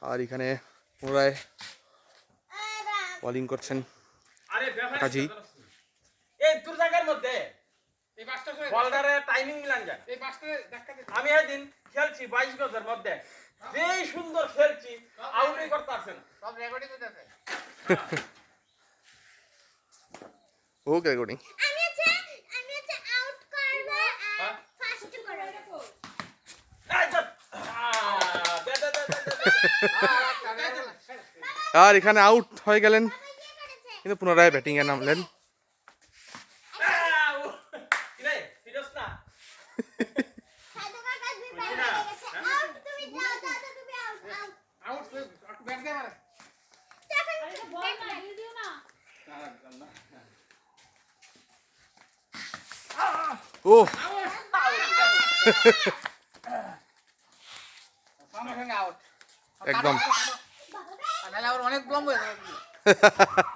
আর এখানে পুনরায় বোলিং করছেন কাজী। এই তোর জায়গার মধ্যে এই পাঁচটা বলদারে টাইমিং মিলান যায়। এই পাঁচটা ধাক্কা দিতে আমি একদিন খেলছি 22 গজের মধ্যে, যেই সুন্দর খেলছি আউটই করতে পারছেন, সব রেকর্ডিং হইতাছে। ওকে রেকর্ডিং। আমি হচ্ছে আউট করব আর ফার্স্ট করব। আর এখানে আউট হয়ে গেলেন, কিন্তু পুনরায় ব্যাটিং এ নামলেন। ও একদম অনেক বিলম্ব হয়ে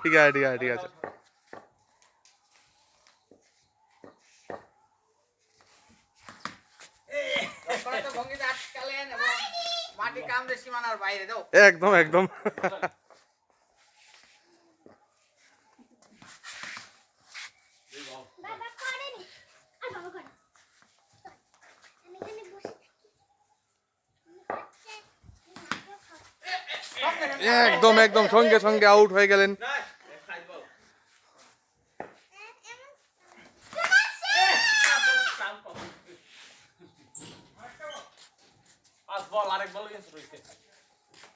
ঠিক আছে ঠিক আছে ঠিক আছে। মাটি কাম রে সীমানার বাইরে দাও একদম একদম। বাবা করেনি আর বাবা করে আমি এখানে বসে থাকি। একদম একদম সঙ্গে সঙ্গে আউট হয়ে গেলেন। বল আরেক বল রয়েছে।